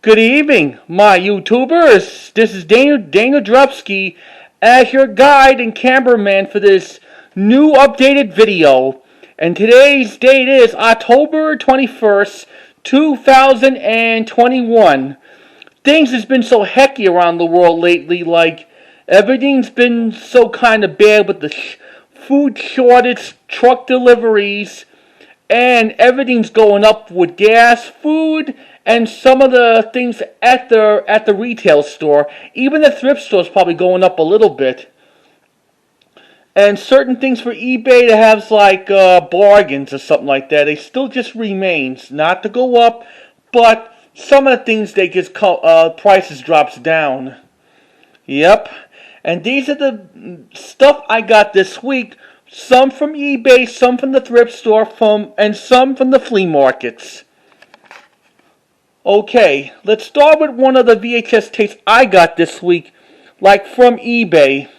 Good evening, my YouTubers. This is Daniel Drupsky as your guide and cameraman for this new updated video. And today's date is October 21st, 2021. Things has been so hecky around the world lately, like everything's been so kind of bad with the food shortage, truck deliveries, and everything's going up with gas, food, and some of the things at the retail store. Even the thrift store is probably going up a little bit. And certain things for eBay to have like bargains or something like that, they still just remains. Not to go up, but some of the things they just prices drops down. Yep. And these are the stuff I got this week. Some from eBay, some from the thrift store, and some from the flea markets. Okay, let's start with one of the VHS tapes I got this week, like from eBay.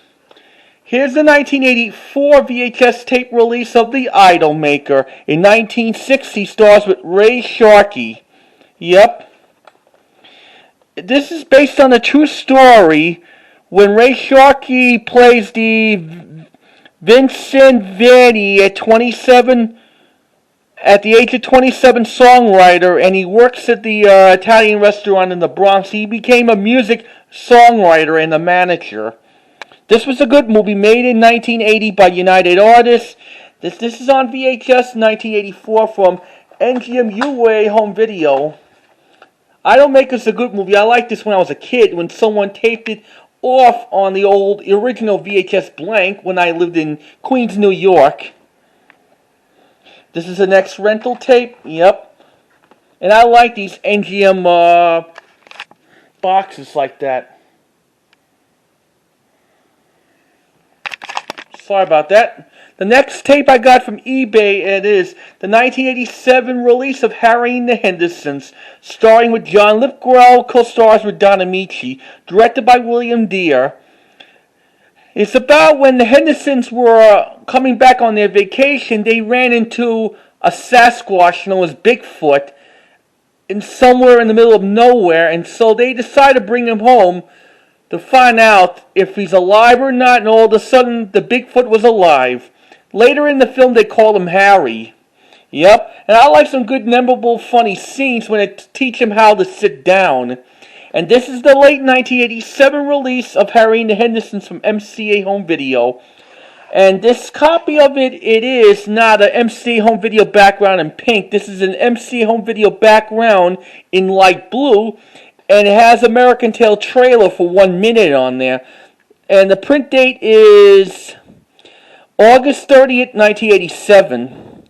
Here's the 1984 VHS tape release of the Idolmaker. In 1960, stars with Sharkey. Yep. This is based on a true story when Sharkey plays the Vincent Vanni at the age of 27 songwriter, and he works at the Italian restaurant in the Bronx. He became a music songwriter and a manager. This was a good movie made in 1980 by United Artists. This is on VHS 1984 from NGMUA Home Video. Idolmaker's a good movie. I liked this when I was a kid, when someone taped it off on the original VHS blank when I lived in Queens, New York. This is the next rental tape. Yep. And I like these NGM boxes like that. Sorry about that. The next tape I got from eBay, it is the 1987 release of Harry and the Hendersons, starring with John Lithgow, co-stars with Don Amici, directed by William Deere. It's about when the Hendersons were coming back on their vacation, they ran into a Sasquatch known as Bigfoot somewhere in the middle of nowhere, and so they decided to bring him home to find out if he's alive or not, and all of a sudden the Bigfoot was alive. Later in the film they call him Harry. Yep, and I like some good, memorable, funny scenes when they teach him how to sit down. And this is the late 1987 release of Harry and the Hendersons from MCA Home Video. And this copy of it is not an MCA Home Video background in pink. This is an MCA Home Video background in light blue. And it has American Tail trailer for 1 minute on there. And the print date is August 30th, 1987.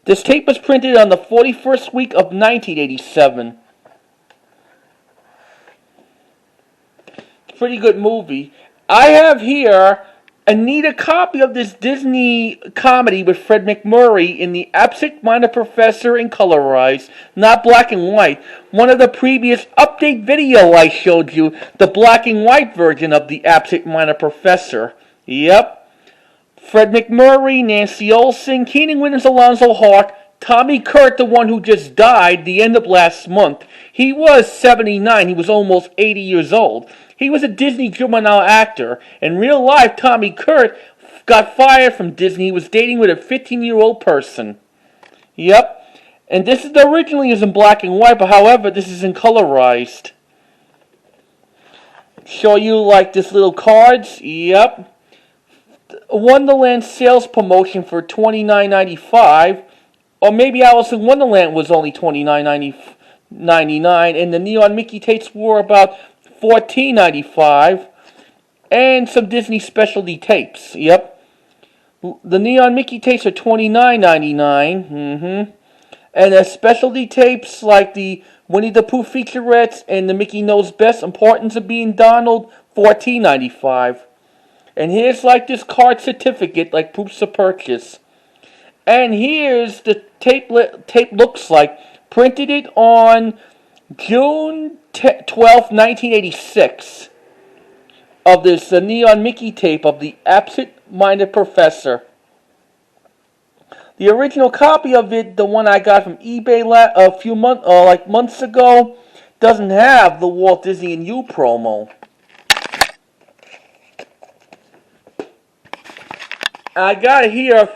This tape was printed on the 41st week of 1987. Pretty good movie. I have here a neat copy of this Disney comedy with Fred Macmurray in the Absent-Minded Professor in Colorized, not black and white. One of the previous update video I showed you, the black and white version of the Absent-Minded Professor. Yep. Fred Macmurray, Nancy Olson, Keenan Winters, Alonzo Hawk, Tommy Kurt, the one who just died the end of last month. He was 79. He was almost 80 years old. He was a Disney juvenile actor. In real life, Tommy Kurt got fired from Disney. He was dating with a 15-year-old person. Yep. And this originally is in black and white, but however, this is in colorized. Show you like this little cards. Yep. Wonderland sales promotion for $29.95. Or maybe Alice in Wonderland was only $29.99, and the Neon Mickey tapes were about $14.95, and some Disney specialty tapes. Yep. The Neon Mickey tapes are $29.99. And the specialty tapes like the Winnie the Pooh featurettes and the Mickey Knows Best, Importance of Being Donald, $14.95. And here's like this card certificate, like proofs of purchase. And here's the tape looks like. Printed it on June 12th, 1986. Of this Neon Mickey tape of the Absent-Minded Professor. The original copy of it, the one I got from eBay a few months ago, doesn't have the Walt Disney and You promo. I got here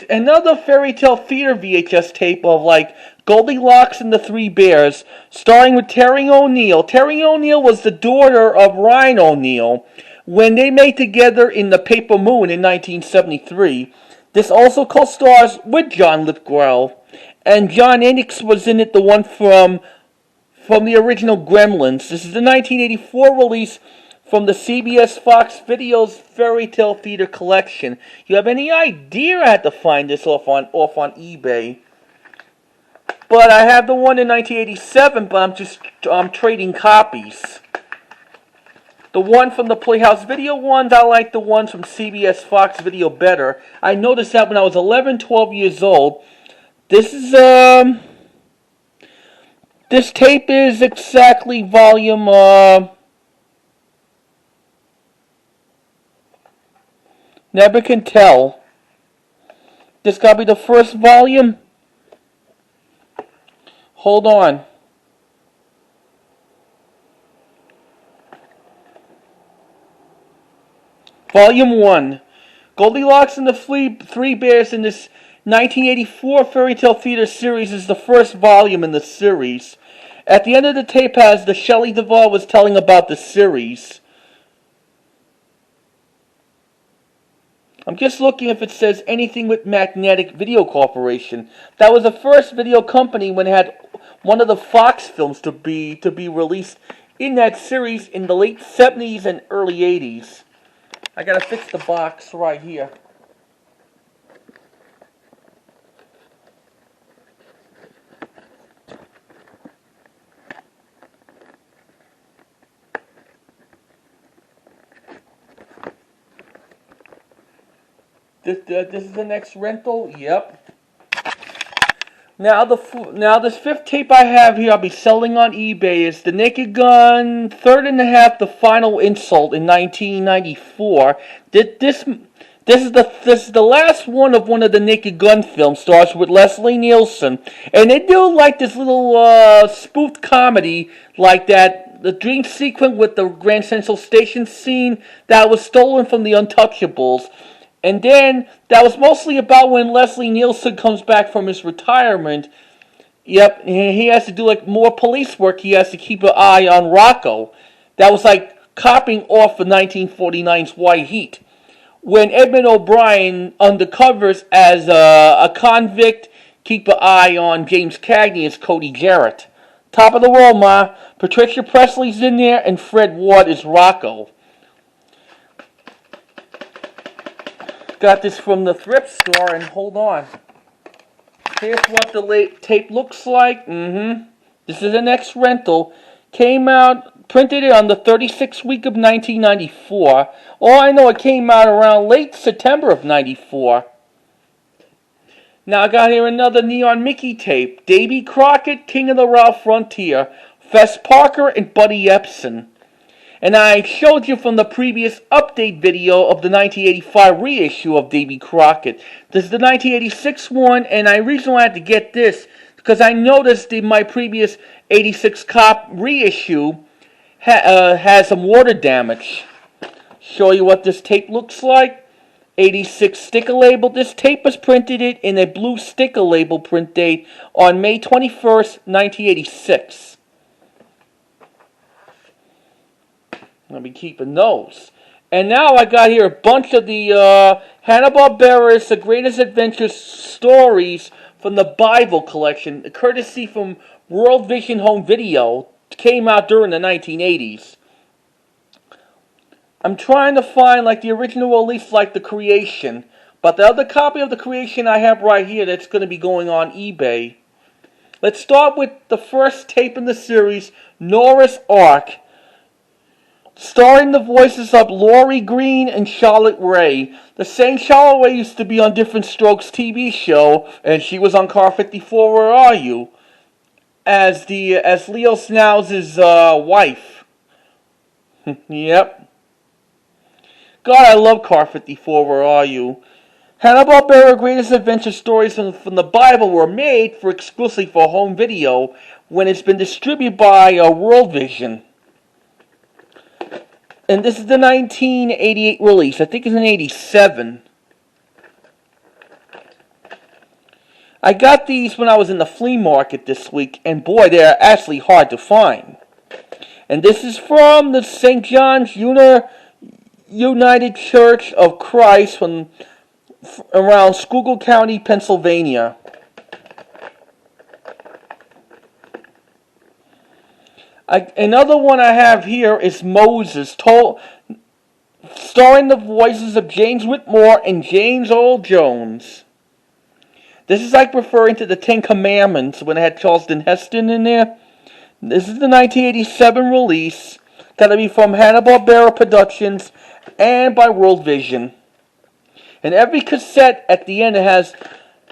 another fairy tale theater VHS tape of like Goldilocks and the Three Bears, starring with Terry O'Neill. Terry O'Neill was the daughter of Ryan O'Neill when they made together in The Paper Moon in 1973. This also co-stars with John Lithgow, and John Enix was in it, the one from the original Gremlins. This is the 1984 release from the CBS Fox Videos Fairy Tale Theater Collection. You have any idea I had to find this off on eBay? But I have the one in 1987, but I'm trading copies. The one from the Playhouse Video ones, I like the ones from CBS Fox Video better. I noticed that when I was 11, 12 years old. This tape is exactly volume, never can tell. This gotta be the first volume. Hold on. Volume 1. Goldilocks and the Three Bears in this 1984 Fairy Tale Theater series is the first volume in the series. At the end of the tape has the Shelley Duvall was telling about the series. I'm just looking if it says anything with Magnetic Video Corporation. That was the first video company when it had one of the Fox films to be released in that series in the late 70s and early 80s. I gotta fix the box right here. This is the next rental. Yep. Now this fifth tape I have here, I'll be selling on eBay, is The Naked Gun, Third and a Half, The Final Insult in 1994. This is the last one of the Naked Gun films. Starts with Leslie Nielsen, and they do like this little spoofed comedy like that. The dream sequence with the Grand Central Station scene that was stolen from The Untouchables. And then, that was mostly about when Leslie Nielsen comes back from his retirement. Yep, he has to do like more police work. He has to keep an eye on Rocco. That was like copying off of 1949's White Heat. When Edmund O'Brien undercovers as a convict, keep an eye on James Cagney as Cody Jarrett. Top of the world, Ma. Patricia Presley's in there, and Fred Ward is Rocco. Got this from the thrift store, and hold on. Here's what the tape looks like. This is the next rental. Came out, printed it on the 36th week of 1994. Oh, I know it came out around late September of 94. Now I got here another Neon Mickey tape. Davy Crockett, King of the Ralph Frontier. Fess Parker and Buddy Epson. And I showed you from the previous update video of the 1985 reissue of Davy Crockett. This is the 1986 one, and I recently had to get this because I noticed in my previous 86 cop reissue has some water damage. Show you what this tape looks like. 86 sticker label. This tape was printed in a blue sticker label print date on May 21st, 1986. I'll be keeping those. And now I got here a bunch of the Hanna-Barbera's The Greatest Adventures stories from the Bible collection, courtesy from World Vision Home Video. Came out during the 1980s. I'm trying to find like the original release, like The Creation. But the other copy of The Creation I have right here that's going to be going on eBay. Let's start with the first tape in the series, Noah's Ark. Starring the voices of Laurie Green and Charlotte Ray. The same Charlotte Ray used to be on Different Strokes TV show, and she was on Car 54, Where Are You? As Leo Snow's wife. Yep. God, I love Car 54, Where Are You? Hanna-Barbera Greatest Adventure Stories from the Bible were made for exclusively for home video when it's been distributed by World Vision. And this is the 1988 release. I think it's in 87. I got these when I was in the flea market this week, and boy, they're actually hard to find. And this is from the St. John's United Church of Christ from around Schuylkill County, Pennsylvania. Another one I have here is Moses, starring the voices of James Whitmore and James Earl Jones. This is like referring to the Ten Commandments when it had Charlton Heston in there. This is the 1987 release. Got to be from Hanna-Barbera Productions and by World Vision. And every cassette at the end it has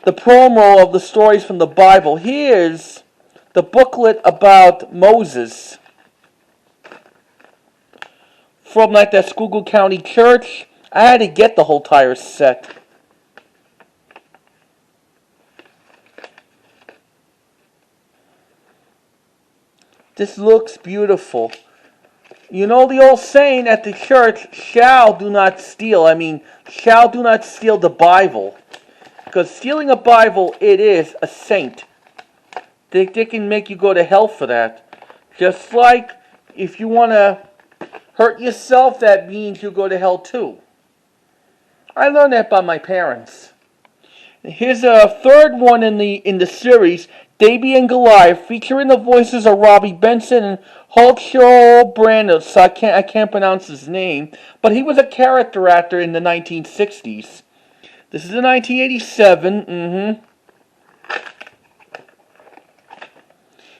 the promo of the stories from the Bible. Here's the booklet about Moses from like that Schuylkill County Church. I had to get the whole entire set. This looks beautiful. You know the old saying at the church, shall do not steal. I mean, shall do not steal the Bible. Because stealing a Bible, it is a saint. They can make you go to hell for that. Just like if you want to hurt yourself, that means you go to hell too. I learned that by my parents. Here's a third one in the series, Davy and Goliath, featuring the voices of Robbie Benson and Hulcho Brandos. I can't pronounce his name, but he was a character actor in the 1960s. This is in 1987.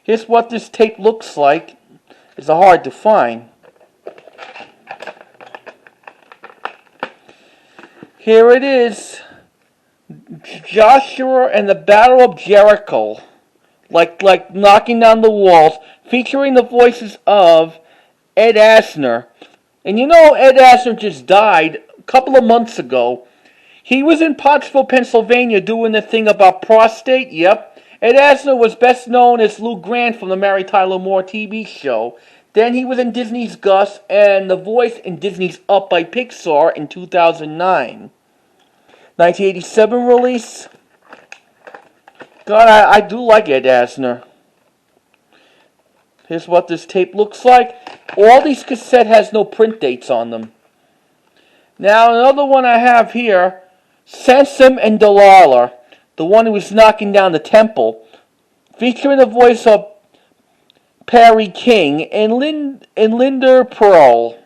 Here's what this tape looks like. It's hard to find. Here it is. Joshua and the Battle of Jericho. Like knocking down the walls. Featuring the voices of Ed Asner. And you know Ed Asner just died a couple of months ago. He was in Pottsville, Pennsylvania doing the thing about prostate. Yep. Ed Asner was best known as Lou Grant from the Mary Tyler Moore TV show. Then he was in Disney's Gus and the voice in Disney's Up by Pixar in 2009. 1987 release. God, I do like Ed Asner. Here's what this tape looks like. All these cassettes has no print dates on them. Now another one I have here, Samson and Delilah, the one who was knocking down the temple, featuring the voice of Perry King and Linda Pearl.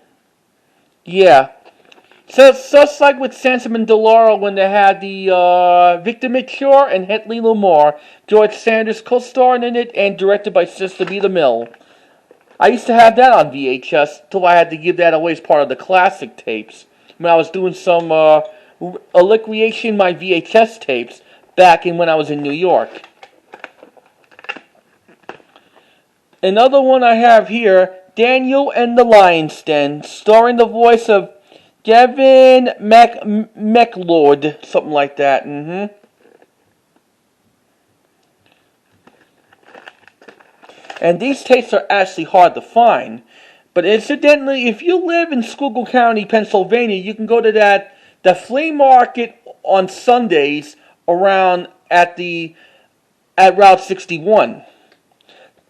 Yeah. So it's just like with Samson and Delilah when they had the Victor Mature and Hedley Lamar, George Sanders co-starring in it and directed by Sister B. DeMille. I used to have that on VHS till I had to give that away as part of the classic tapes. When I was doing some liquidation my VHS tapes back in when I was in New York. Another one I have here, Daniel and the Lion's Den, starring the voice of Gavin McLeod, something like that. And these tapes are actually hard to find. But incidentally, if you live in Schuylkill County, Pennsylvania, you can go to the flea market on Sundays around at Route 61.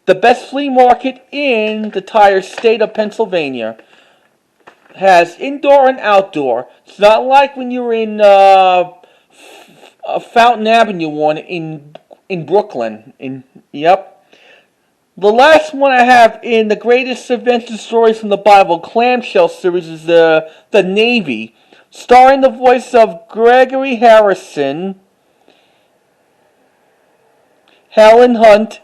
The best flea market in the entire state of Pennsylvania. Has indoor and outdoor. It's not like when you're in Fountain Avenue one in Brooklyn. Yep. The last one I have in the Greatest Adventure Stories from the Bible clamshell series is the Navy, starring the voice of Gregory Harrison, Helen Hunt,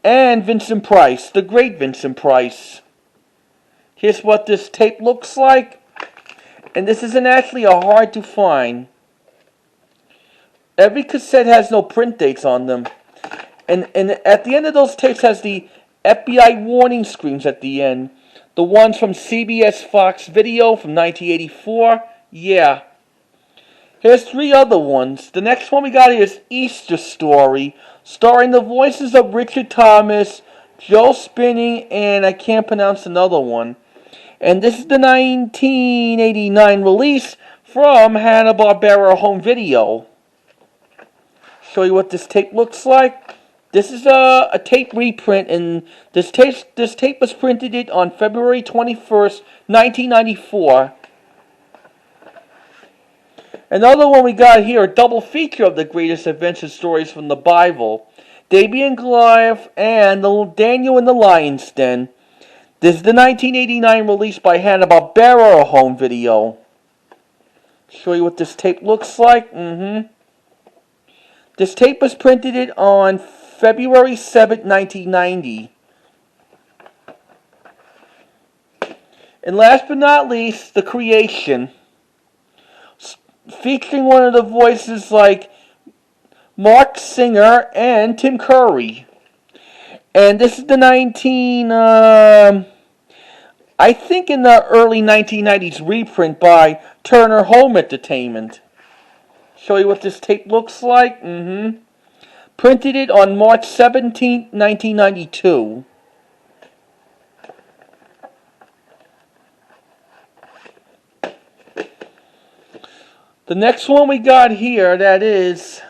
and Vincent Price, the great Vincent Price. Here's what this tape looks like. And this isn't actually hard to find. Every cassette has no print dates on them. And at the end of those tapes has the FBI warning screens at the end. The ones from CBS Fox Video from 1984 Yeah. Here's 3 other ones. The next one we got here is Easter Story, starring the voices of Richard Thomas, Joe Spinning, and I can't pronounce another one. And this is the 1989 release from Hanna-Barbera Home Video. Show you what this tape looks like. This is a tape reprint, and this tape was printed on February 21st, 1994. Another one we got here, a double feature of the greatest adventure stories from the Bible. Davy and Goliath and Daniel in the Lion's Den. This is the 1989 release by Hanna-Barbera Home Video. Show you what this tape looks like. This tape was printed on February 7th, 1990. And last but not least, The Creation. Featuring one of the voices like Mark Singer and Tim Curry. And this is the I think in the early 1990s reprint by Turner Home Entertainment. Show you what this tape looks like. Printed it on March 17th, 1992. The next one we got here, that is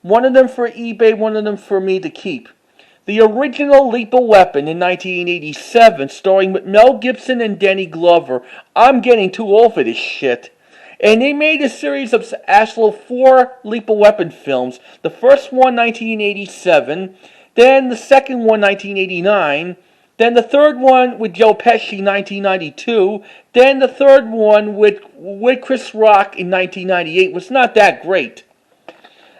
one of them for eBay, one of them for me to keep. The original Lethal Weapon in 1987, starring with Mel Gibson and Danny Glover. I'm getting too old for this shit. And they made a series of actual 4 Lethal Weapon films. The first one, 1987. Then the second one, 1989. Then the third one with Joe Pesci, 1992. Then the third one with Chris Rock in 1998 was not that great.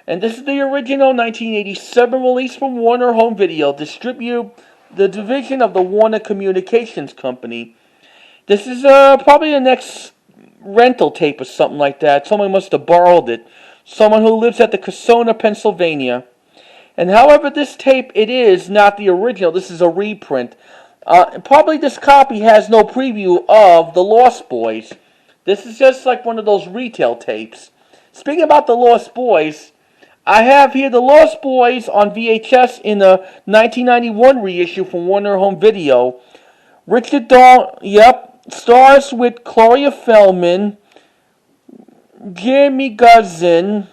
And this is the original 1987 release from Warner Home Video, the division of the Warner Communications Company. This is probably the next rental tape or something like that. Someone must have borrowed it. Someone who lives at the Casona, Pennsylvania. And however, this tape, it is not the original. This is a reprint. Probably this copy has no preview of The Lost Boys. This is just like one of those retail tapes. Speaking about The Lost Boys, I have here The Lost Boys on VHS in a 1991 reissue from Warner Home Video. Richard Dahl, stars with Gloria Feldman, Jimmy Guzin,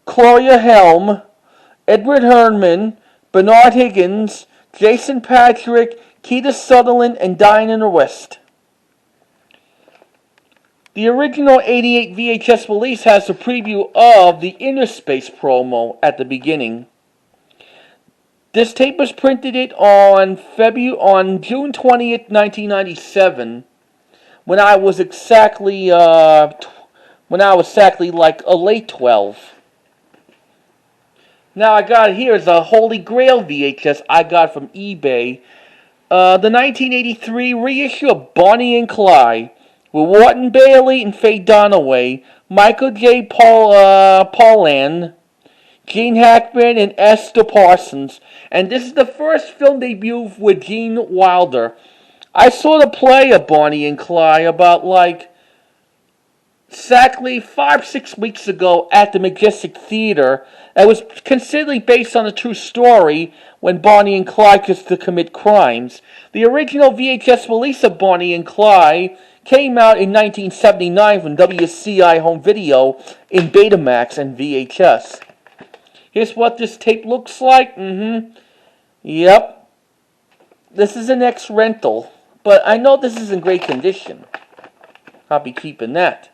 Gloria Helm, Edward Herman, Bernard Higgins, Jason Patrick, Keita Sutherland, and Diana West. The original 88 VHS release has a preview of the Inner Space promo at the beginning. This tape was printed on June 20th, 1997, when I was exactly like a late 12. Now I got here is a Holy Grail VHS I got from eBay. The 1983 reissue of Bonnie and Clyde with Wharton Bailey and Faye Dunaway, Michael J. Paulan, Gene Hackman, and Esther Parsons. And this is the first film debut with Gene Wilder. I saw the play of Bonnie and Clyde about exactly 5-6 weeks ago at the Majestic Theater. It was considered based on a true story when Bonnie and Clyde used to commit crimes. The original VHS release of Bonnie and Clyde came out in 1979 from WCI Home Video in Betamax and VHS. Here's what this tape looks like. Yep. This is an ex-rental, but I know this is in great condition. I'll be keeping that.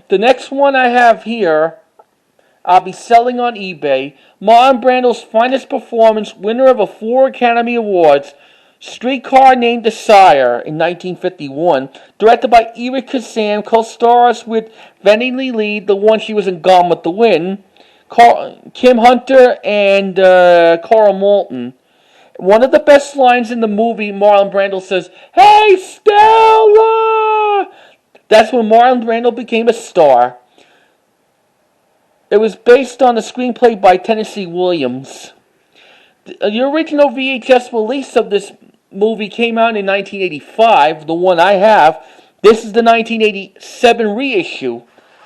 The next one I have here, I'll be selling on eBay. Marlon Brando's finest performance, winner of 4 Academy Awards, Streetcar Named Desire in 1951, directed by Eric Kazan, co-stars with Vanity Lee, the one she was in Gone with the Wind, Kim Hunter, and Carl Malton. One of the best lines in the movie, Marlon Brando says, "Hey, Stella!" That's when Marlon Brando became a star. It was based on a screenplay by Tennessee Williams. The original VHS release of this movie came out in 1985, the one I have. This is the 1987 reissue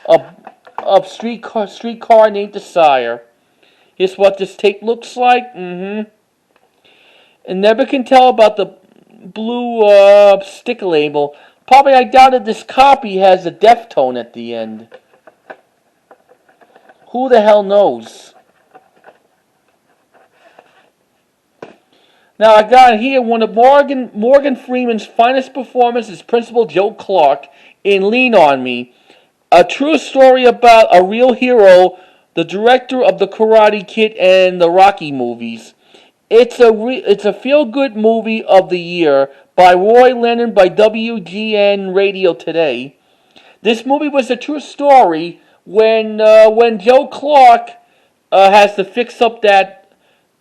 of Streetcar Named Desire. Here's what this tape looks like. And never can tell about the blue stick label. Probably I doubt that this copy has a Deftone at the end. Who the hell knows? Now I got here one of Morgan Freeman's finest performances, Principal Joe Clark in Lean on Me. A true story about a real hero, the director of the Karate Kid and the Rocky movies. It's a feel-good movie of the year by Roy Lennon by WGN Radio Today. This movie was a true story when Joe Clark has to fix up that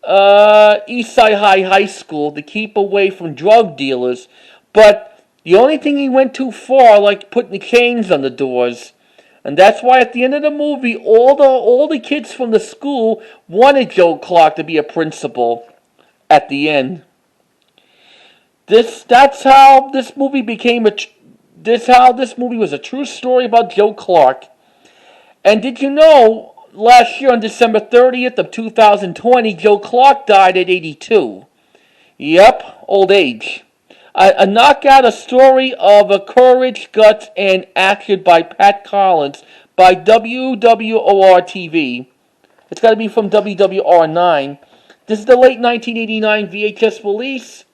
Eastside High School to keep away from drug dealers, but the only thing he went too far, like putting the chains on the doors. And that's why at the end of the movie, all the kids from the school wanted Joe Clark to be a principal at the end. That's how this movie became this movie was a true story about Joe Clark. And did you know, last year on December 30th of 2020, Joe Clark died at 82. Yep, old age. A knockout, a story of a courage, guts, and action by Pat Collins by WWOR-TV. It's got to be from WWR9. This is the late 1989 VHS release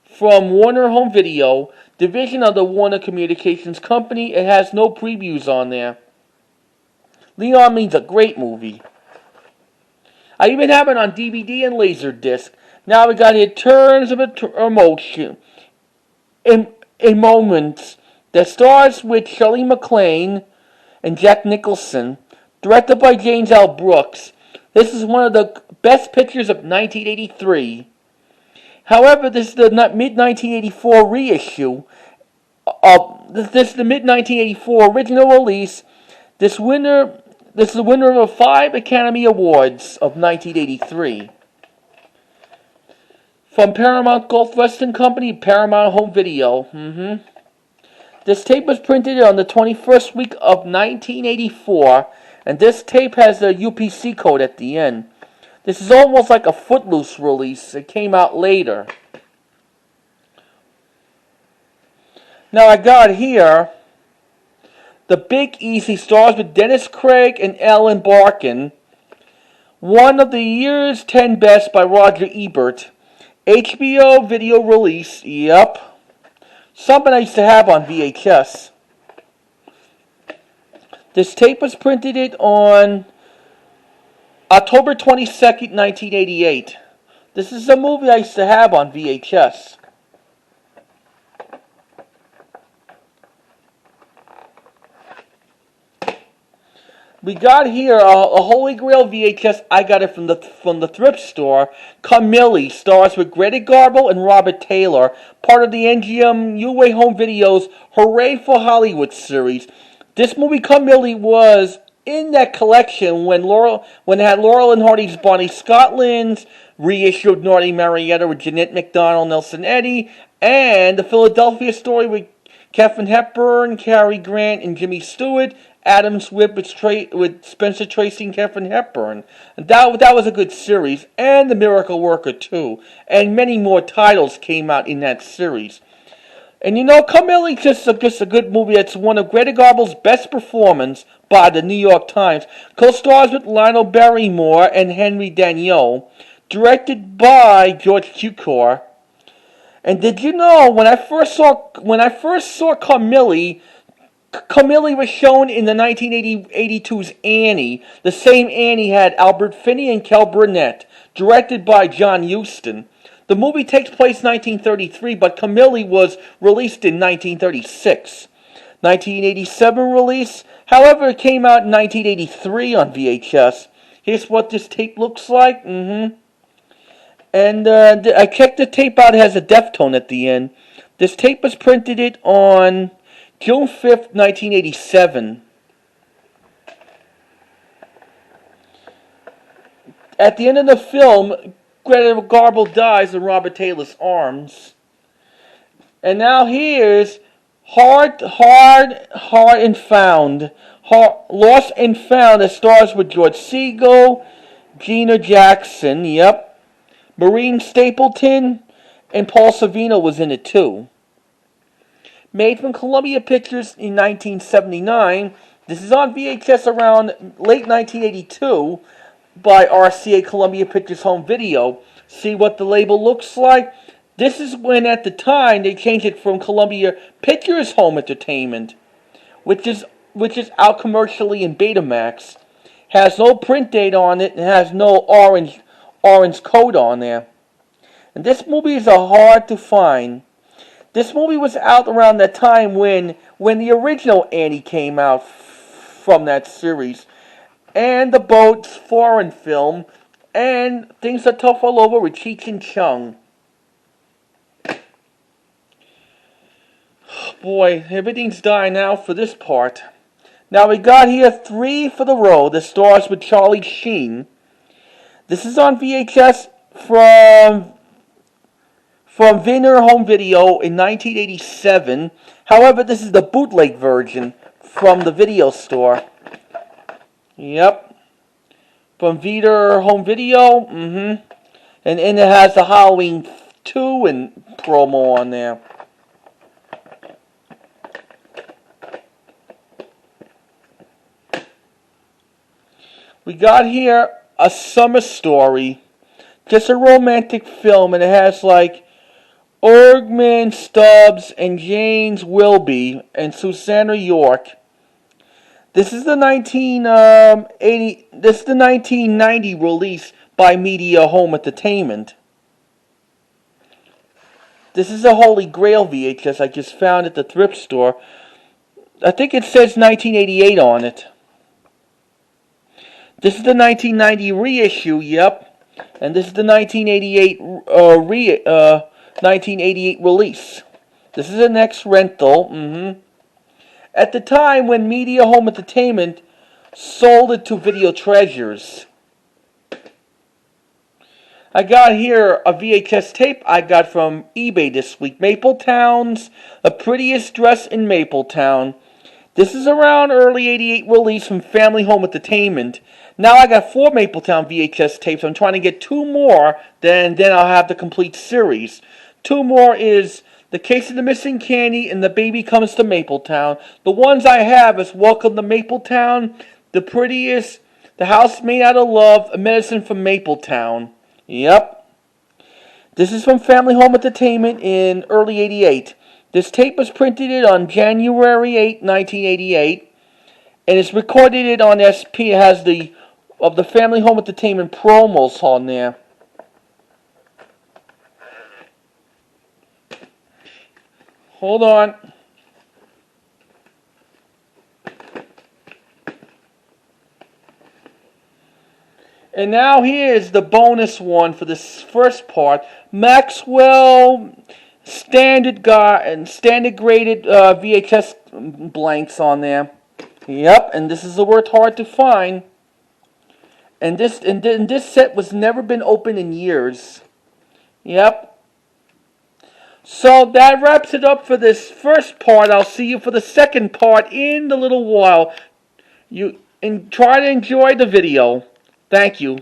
from Warner Home Video, division of the Warner Communications Company. It has no previews on there. Leon Means a great movie. I even have it on DVD and Laserdisc. Now we got here Terms of Emotion. In Moments, that stars with Shirley MacLaine and Jack Nicholson, directed by James L. Brooks. This is one of the best pictures of 1983. However, this is the mid-1984 reissue. This is the mid-1984 original release. This is the winner of 5 Academy Awards of 1983. From Paramount Gulf Western Company, Paramount Home Video. This tape was printed on the 21st week of 1984, and this tape has a UPC code at the end. This is almost like a Footloose release. It came out later. Now I got here The Big Easy, stars with Dennis Craig and Ellen Barkin. One of the year's 10 best by Roger Ebert. HBO video release, yep. Something I used to have on VHS. This tape was printed on October 22nd, 1988. This is a movie I used to have on VHS. We got here a Holy Grail VHS. I got it from the thrift store. Camille stars with Greta Garbo and Robert Taylor, part of the MGM UA Home Video's Hooray for Hollywood series. This movie Camille was in that collection when it had Laurel and Hardy's Bonnie Scotland's reissued Naughty Marietta with Jeanette MacDonald, Nelson Eddy, and the Philadelphia Story with Katharine Hepburn, Cary Grant, and Jimmy Stewart. Adam's Whip with Spencer Tracy and Katharine Hepburn. And that was a good series. And The Miracle Worker, too. And many more titles came out in that series. And you know, Camille is just a good movie. It's one of Greta Garbo's best performances by the New York Times. Co-stars with Lionel Barrymore and Henry Daniel. Directed by George Cukor. And did you know, when I first saw Camille was shown in the 1982's Annie. The same Annie had Albert Finney and Kel Burnett, directed by John Huston. The movie takes place in 1933, but Camille was released in 1936. 1987 release, however, it came out in 1983 on VHS. Here's what this tape looks like. And I checked the tape out. It has a Deftone at the end. This tape was printed on June 5th, 1987. At the end of the film, Greta Garbo dies in Robert Taylor's arms. And now here's Hard and Found. Lost and Found, that stars with George Segal, Gina Jackson, yep. Maureen Stapleton, and Paul Sorvino was in it too. Made from Columbia Pictures in 1979, this is on VHS around late 1982 by RCA Columbia Pictures Home Video. See what the label looks like? This is when, at the time, they changed it from Columbia Pictures Home Entertainment, which is out commercially in Betamax. Has no print date on it and has no orange code on there. And this movie is hard to find. This movie was out around that time when the original Annie came out from that series, and The Boat's foreign film, and Things Are Tough All Over with Cheech and Chong. Boy, everything's dying out for this part. Now we got here Three for the Road, that stars with Charlie Sheen. This is on VHS from Viner Home Video in 1987. However, this is the bootleg version from the video store. Yep. From Viner Home Video. And it has the Halloween 2 and promo on there. We got here A Summer Story. Just a romantic film, and it has like Orgman Stubbs and James Wilby and Susanna York. This is the 1990 release by Media Home Entertainment. This is a Holy Grail VHS I just found at the thrift store. I think it says 1988 on it. This is the 1990 reissue, yep. And this is the 1988 release. This is an ex-rental. At the time when Media Home Entertainment sold it to Video Treasures. I got here a VHS tape I got from eBay this week. Mapletown's The Prettiest Dress in Mapletown. This is around early 88 release from Family Home Entertainment. Now I got 4 Mapletown VHS tapes. I'm trying to get 2 more, then I'll have the complete series. 2 more is The Case of the Missing Candy and The Baby Comes to Mapletown. The ones I have is Welcome to Mapletown, The Prettiest, The House Made Out of Love, A Medicine from Mapletown. Yep. This is from Family Home Entertainment in early 88. This tape was printed on January 8, 1988, and it's recorded it on SP. It has the Family Home Entertainment promos on there. Hold on. And now here's the bonus one for this first part. Maxwell standard graded VHS blanks on there. Yep, and this is the word hard to find. And this set was never been opened in years. Yep. So that wraps it up for this first part. I'll see you for the second part in a little while. Try to enjoy the video. Thank you.